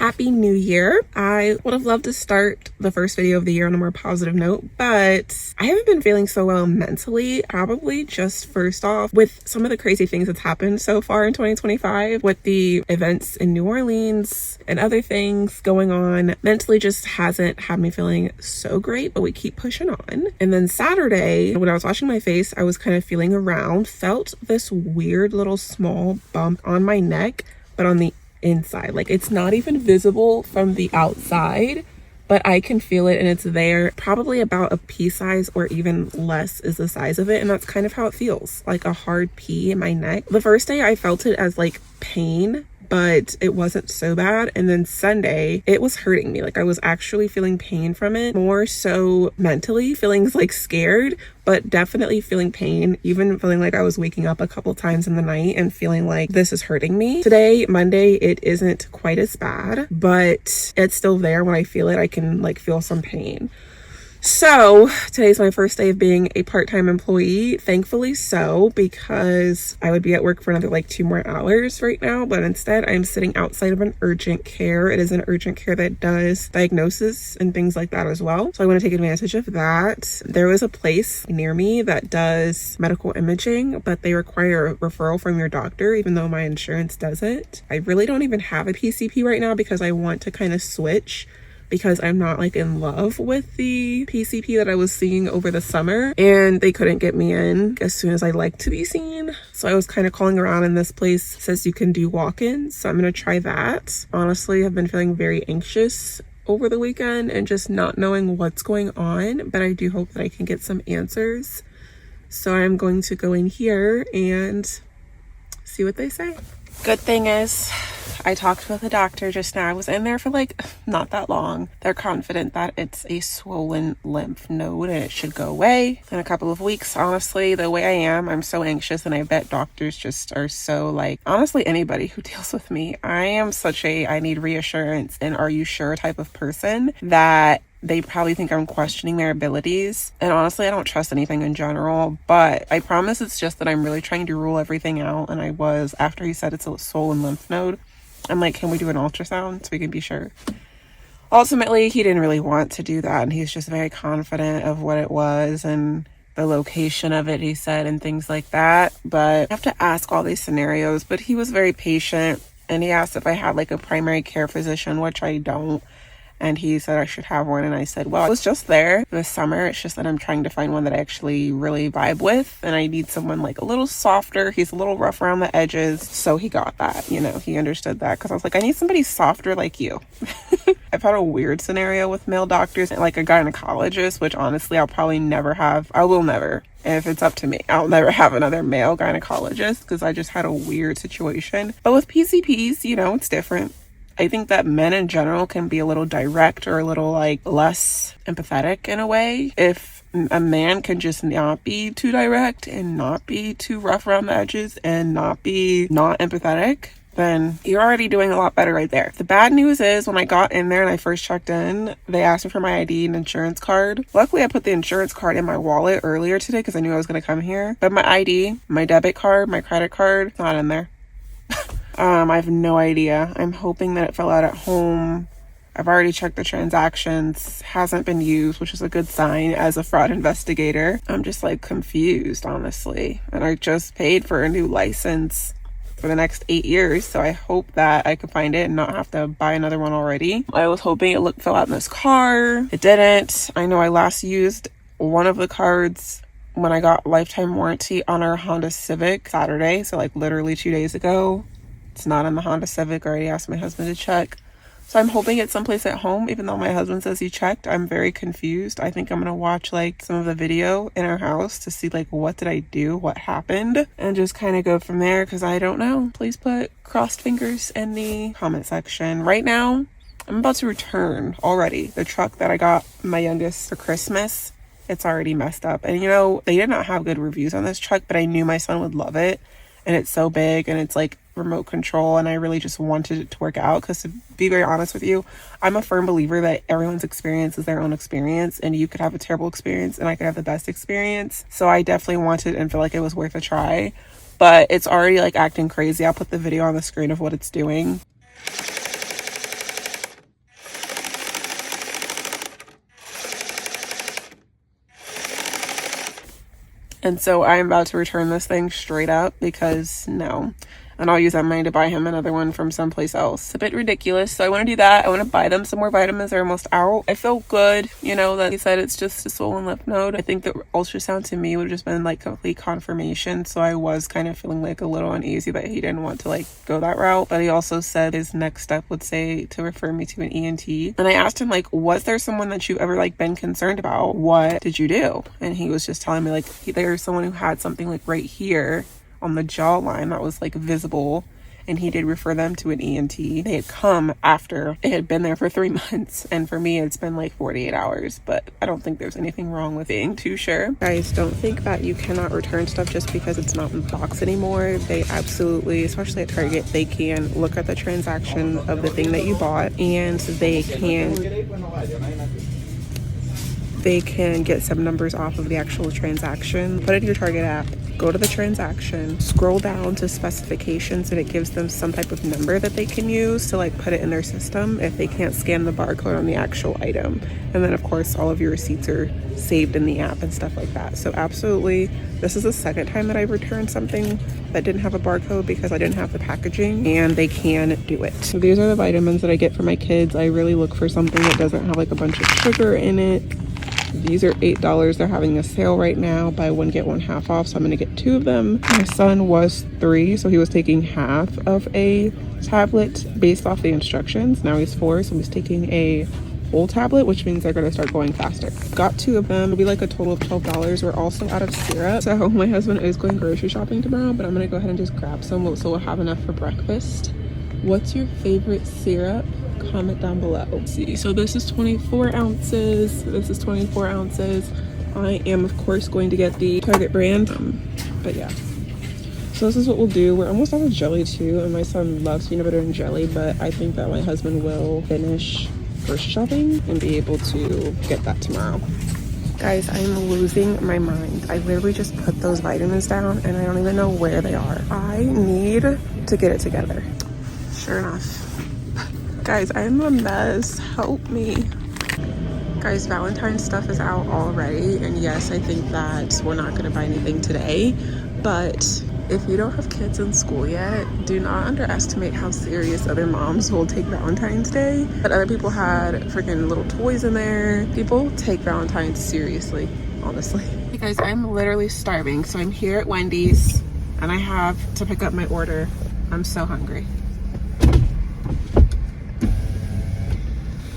Happy New Year. I would have loved to start the first video of the year on a more positive note, but I haven't been feeling so well mentally. Probably just first off with some of the crazy things that's happened so far in 2025 with the events in New Orleans and other things going on. Mentally just hasn't had me feeling so great, but we keep pushing on. And then Saturday, when I was washing my face, I was kind of feeling around, felt this weird little small bump on my neck, but on the inside. Like, it's not even visible from the outside, but I can feel it and it's there. Probably about a pea size or even less is the size of it, and that's kind of how it feels, like a hard pea in my neck. The first day I felt it as like pain, but it wasn't so bad. And then Sunday, it was hurting me. Like, I was actually feeling pain from it, more so mentally, feeling like scared, but definitely feeling pain, even feeling like I was waking up a couple times in the night and feeling like this is hurting me. Today, Monday, it isn't quite as bad, but it's still there. When I feel it, I can like feel some pain. So today's my first day of being a part-time employee, thankfully so, because I would be at work for another like 2 more hours right now, but instead I'm sitting outside of an urgent care. It is an urgent care that does diagnosis and things like that as well. So I want to take advantage of that. There is a place near me that does medical imaging, but they require a referral from your doctor, even though my insurance doesn't. I really don't even have a PCP right now because I want to kind of switch, because I'm not like in love with the PCP that I was seeing over the summer, and they couldn't get me in as soon as I like to be seen. So I was kind of calling around, and this place says you can do walk-ins, so I'm gonna try that. Honestly, I've been feeling very anxious over the weekend and just not knowing what's going on, but I do hope that I can get some answers. So I'm going to go in here and see what they say. Good thing is, I talked with the doctor just now. I was in there for like not that long. They're confident that it's a swollen lymph node and it should go away in a couple of weeks. Honestly, the way I am, I'm so anxious, and I bet doctors just are so like, honestly, anybody who deals with me, I am such a I need reassurance and are you sure type of person that they probably think I'm questioning their abilities. And honestly, I don't trust anything in general, but I promise it's just that I'm really trying to rule everything out. And I was, after he said it's a swollen lymph node, I'm like, can we do an ultrasound so we can be sure? Ultimately, he didn't really want to do that, and he's just very confident of what it was and the location of it, he said, and things like that. But I have to ask all these scenarios. But he was very patient, and he asked if I had like a primary care physician, which I don't. And he said I should have one, and I said, well, I was just there this summer. It's just that I'm trying to find one that I actually really vibe with, and I need someone like a little softer. He's a little rough around the edges, so he got that, you know, he understood that, because I was like, I need somebody softer like you. I've had a weird scenario with male doctors, like a gynecologist, which honestly I'll probably never have. I will never. If it's up to me, I'll never have another male gynecologist, because I just had a weird situation. But with PCPs, you know, it's different. I think that men in general can be a little direct or a little like less empathetic in a way. If a man can just not be too direct and not be too rough around the edges and not be not empathetic, then you're already doing a lot better right there. The bad news is, when I got in there and I first checked in, they asked me for my ID and insurance card. Luckily, I put the insurance card in my wallet earlier today because I knew I was going to come here. But my ID, my debit card, my credit card, not in there. I have no idea. I'm hoping that it fell out at home. I've already checked the transactions. Hasn't been used, which is a good sign as a fraud investigator. I'm just like confused, honestly. And I just paid for a new license for the next 8 years, so I hope that I can find it and not have to buy another one already. I was hoping it fell out in this car. It didn't. I know I last used one of the cards when I got lifetime warranty on our Honda Civic Saturday, so like literally 2 days ago. It's not on the Honda Civic. I already asked my husband to check. So I'm hoping it's someplace at home, even though my husband says he checked. I'm very confused. I think I'm going to watch like some of the video in our house to see like what did I do, what happened, and just kind of go from there, because I don't know. Please put crossed fingers in the comment section. Right now, I'm about to return already the truck that I got my youngest for Christmas. It's already messed up. And you know, they did not have good reviews on this truck, but I knew my son would love it. And it's so big, and it's like remote control, and I really just wanted it to work out, because to be very honest with you, I'm a firm believer that everyone's experience is their own experience, and you could have a terrible experience and I could have the best experience. So I definitely wanted and feel like it was worth a try, but it's already like acting crazy. I'll put the video on the screen of what it's doing. And so I'm about to return this thing straight up because no. And I'll use that money to buy him another one from someplace else. It's a bit ridiculous. So I want to do that. I want to buy them some more vitamins. They're almost out. I feel good, you know, that he said it's just a swollen lymph node. I think the ultrasound to me would have just been like complete confirmation. So I was kind of feeling like a little uneasy that he didn't want to like go that route. But he also said his next step would say to refer me to an ENT. And I asked him like, was there someone that you ever like been concerned about? What did you do? And he was just telling me like there's someone who had something like right here on the jawline that was like visible, and he did refer them to an ENT. They had come after it had been there for 3 months, and for me it's been like 48 hours, but I don't think there's anything wrong with being too sure. Guys, don't think that you cannot return stuff just because it's not in the box anymore. They absolutely, especially at Target, they can look at the transaction of the thing that you bought, and they can get some numbers off of the actual transaction. Put it in your Target app, go to the transaction, scroll down to specifications, and it gives them some type of number that they can use to like put it in their system if they can't scan the barcode on the actual item. And then of course all of your receipts are saved in the app and stuff like that. So absolutely, this is the second time that I've returned something that didn't have a barcode because I didn't have the packaging, and they can do it. So these are the vitamins that I get for my kids. I really look for something that doesn't have like a bunch of sugar in it. These are $8. They're having a sale right now, buy one get one half off, so I'm gonna get 2 of them. My son was 3, so he was taking half of a tablet based off the instructions. Now he's 4, so he's taking a whole tablet, which means they're gonna start going faster. Got 2 of them. It'll be like a total of $12. We're also out of syrup, so my husband is going grocery shopping tomorrow, but I'm gonna go ahead and just grab some so we'll have enough for breakfast. What's your favorite syrup? Comment down below. Let's see, so this is 24 ounces, this is 24 ounces. I am of course going to get the Target brand, but yeah, so this is what we'll do. We're almost out of jelly too, and my son loves peanut butter and jelly, but I think that my husband will finish grocery shopping and be able to get that tomorrow. Guys, I'm losing my mind. I literally just put those vitamins down and I don't even know where they are. I need to get it together. Sure enough, guys, I'm a mess. Help me. Guys, Valentine's stuff is out already, and yes, I think that we're not gonna buy anything today, but if you don't have kids in school yet, do not underestimate how serious other moms will take Valentine's Day. But other people had freaking little toys in there. People take Valentine's seriously, honestly. Hey guys, I'm literally starving, so I'm here at Wendy's and I have to pick up my order. I'm so hungry.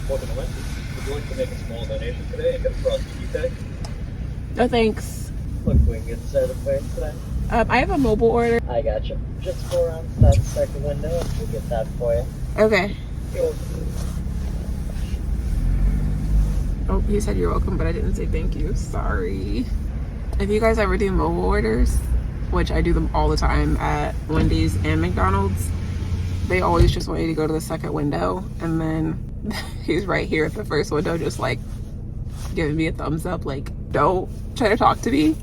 Welcome to Wendy's. Would you like to make a small donation today and get a frosty tag? No thanks. Look, we can get started for you today. I have a mobile order. I got you. Just 4 ounces, that's the second window, and we'll get that for you. Okay. You're welcome. Oh, you said you're welcome, but I didn't say thank you. Sorry. If you guys ever do mobile orders, which I do them all the time at Wendy's and McDonald's, they always just want you to go to the second window, and then he's right here at the first window just like giving me a thumbs up, like don't try to talk to me.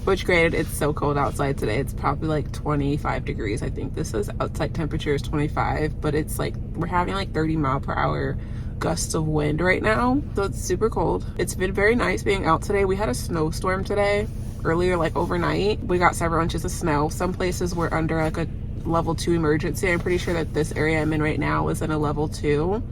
Which granted, it's so cold outside today. It's probably like 25 degrees. I think this is outside temperature is 25, but it's like we're having like 30-mile-per-hour gusts of wind right now, so it's super cold. It's been very nice being out today. We had a snowstorm today earlier, like overnight. We got several inches of snow. Some places were under like a level 2 emergency. I'm pretty sure that this area I'm in right now is in a level 2.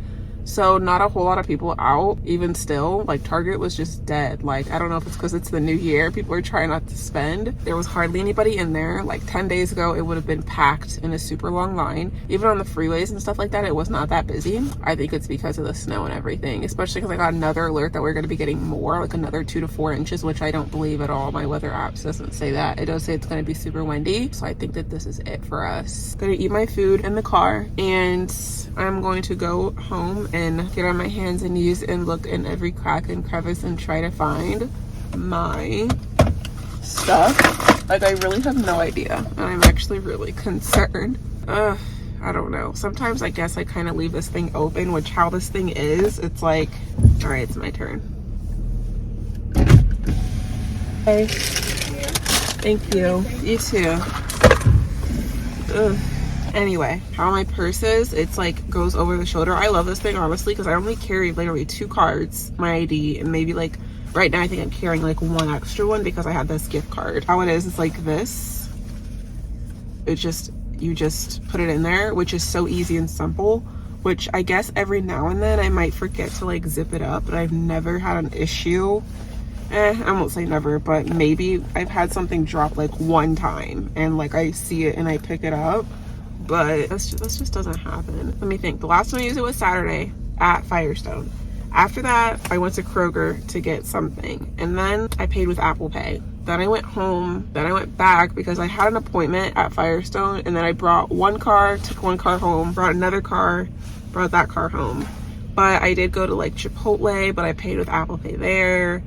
So not a whole lot of people out. Even still, like Target was just dead. Like, I don't know if it's because it's the new year, people are trying not to spend. There was hardly anybody in there. Like 10 days ago, it would have been packed in a super long line. Even on the freeways and stuff like that, it was not that busy. I think it's because of the snow and everything, especially because I got another alert that we're going to be getting more, like another 2 to 4 inches, which I don't believe at all. My weather apps doesn't say that. It does say it's going to be super windy. So I think that this is it for us. Gonna eat my food in the car, and I'm going to go home and get on my hands and knees and look in every crack and crevice and try to find my stuff. Like, I really have no idea, and I'm actually really concerned. I don't know. Sometimes I guess I kind of leave this thing open, which how this thing is, it's like, all right, it's my turn. Hey. Thank you. You too. Ugh. Anyway, how my purse is, it's like goes over the shoulder. I love this thing honestly because I only carry literally 2 cards, my ID, and maybe like Right now I think I'm carrying like one extra one because I had this gift card. How it is, it's like this. You just put it in there, which is so easy and simple, which I guess every now and then I might forget to like zip it up, but I've never had an issue. I won't say never, but maybe I've had something drop like one time and like I see it and I pick it up, but this just doesn't happen. Let me think. The last time I used it was Saturday at Firestone. After that, I went to Kroger to get something, and then I paid with Apple Pay. Then I went home, then I went back because I had an appointment at Firestone, and then I brought one car, took one car home, brought another car, brought that car home. But I did go to like Chipotle, but I paid with Apple Pay there.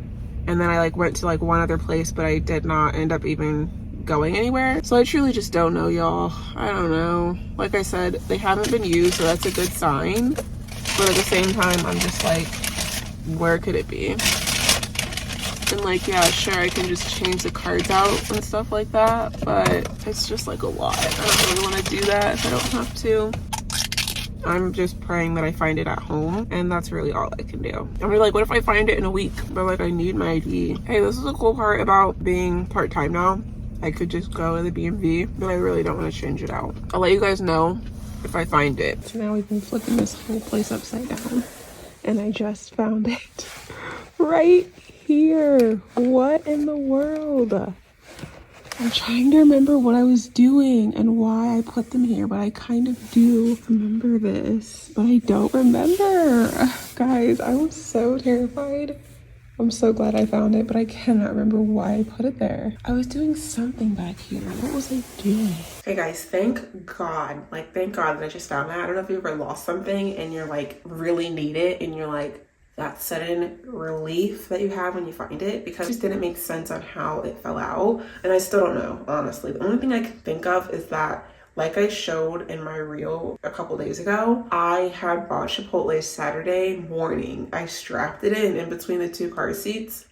And then I like went to like one other place, but I did not end up even going anywhere. So I truly just don't know, y'all. I don't know. Like I said, they haven't been used, so that's a good sign. But at the same time, I'm just like, where could it be? And like, yeah, sure, I can just change the cards out and stuff like that, but it's just like a lot. I don't really want to do that if I don't have to. I'm just praying that I find it at home, and that's really all I can do. I'm like, what if I find it in a week? But like, I need my ID. Hey, this is the cool part about being part-time now. I could just go to the BMV, but I really don't want to change it out. I'll let you guys know if I find it. So now we've been flipping this whole place upside down, and I just found it right here. What in the world? I'm trying to remember what I was doing and why I put them here, but I kind of do remember this, but I don't remember. Guys, I was so terrified. I'm so glad I found it, but I cannot remember why I put it there. I was doing something back here. What was I doing? Hey guys, thank God that I just found that. I don't know if you ever lost something and you're like really need it and you're like, that sudden relief that you have when you find it, because it just didn't make sense on how it fell out. And I still don't know, honestly. The only thing I can think of is that, like I showed in my reel a couple days ago, I had bought Chipotle Saturday morning. I strapped it in between the two car seats.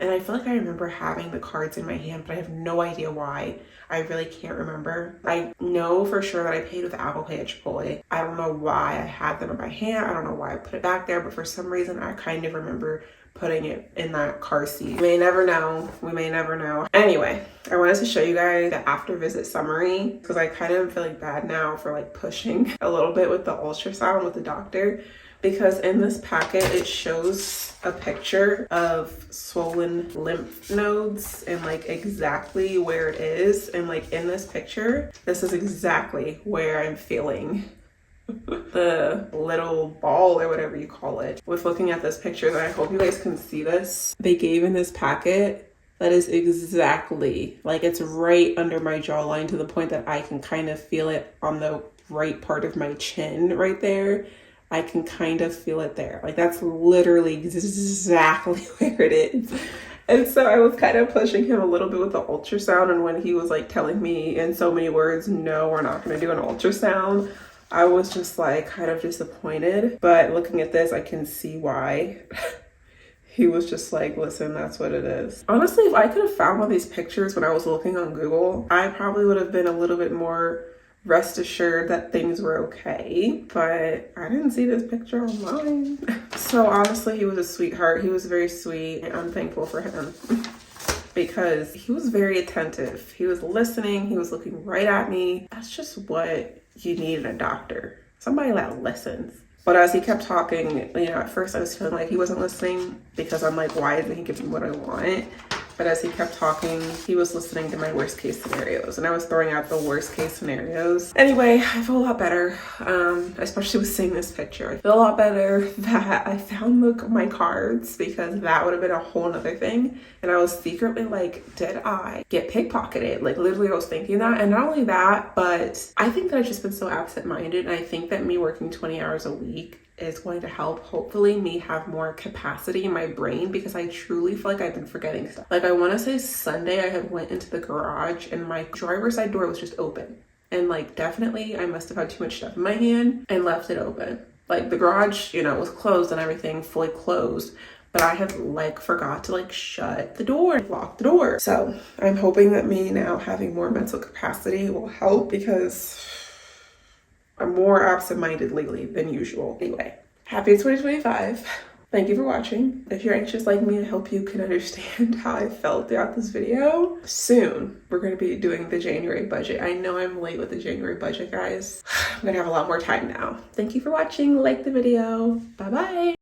And I feel like I remember having the cards in my hand, but I have no idea why. I really can't remember. I know for sure that I paid with Apple Pay at Chipotle. I don't know why I had them in my hand. I don't know why I put it back there, but for some reason I kind of remember putting it in that car seat. We may never know. We may never know. Anyway, I wanted to show you guys the after visit summary because I kind of feel like bad now for like pushing a little bit with the ultrasound with the doctor. Because in this packet, it shows a picture of swollen lymph nodes and like exactly where it is. And like in this picture, this is exactly where I'm feeling the little ball or whatever you call it. With looking at this picture, and I hope you guys can see this, they gave in this packet that is exactly, like it's right under my jawline to the point that I can kind of feel it on the right part of my chin right there. I can kind of feel it there. Like that's literally exactly where it is. And so I was kind of pushing him a little bit with the ultrasound. And when he was like telling me in so many words, no, we're not going to do an ultrasound, I was just like kind of disappointed. But looking at this, I can see why. He was just like, listen, that's what it is. Honestly, if I could have found one of these pictures when I was looking on Google, I probably would have been a little bit more rest assured that things were okay, but I didn't see this picture online. So honestly, he was a sweetheart. He was very sweet, and I'm thankful for him because he was very attentive. He was listening. He was looking right at me. That's just what you need in a doctor. Somebody that listens. But as he kept talking, you know, at first I was feeling like he wasn't listening because I'm like, why isn't he giving me what I want? But as he kept talking, he was listening to my worst case scenarios, and I was throwing out the worst case scenarios. Anyway, I feel a lot better, especially with seeing this picture. I feel a lot better that I found my cards, because that would have been a whole nother thing. And I was secretly like, did I get pickpocketed? Like literally I was thinking that. And not only that, but I think that I've just been so absent-minded. And I think that me working 20 hours a week is going to help hopefully me have more capacity in my brain, because I truly feel like I've been forgetting stuff. Like I want to say Sunday I had went into the garage and my driver's side door was just open, and like definitely I must have had too much stuff in my hand and left it open. Like the garage, you know, was closed and everything, fully closed, but I had like forgot to like shut the door, lock the door. So I'm hoping that me now having more mental capacity will help, because I'm more absent-minded lately than usual. Anyway, happy 2025. Thank you for watching. If you're anxious like me, I hope you can understand how I felt throughout this video. Soon, we're going to be doing the January budget. I know I'm late with the January budget, guys. I'm going to have a lot more time now. Thank you for watching. Like the video. Bye-bye.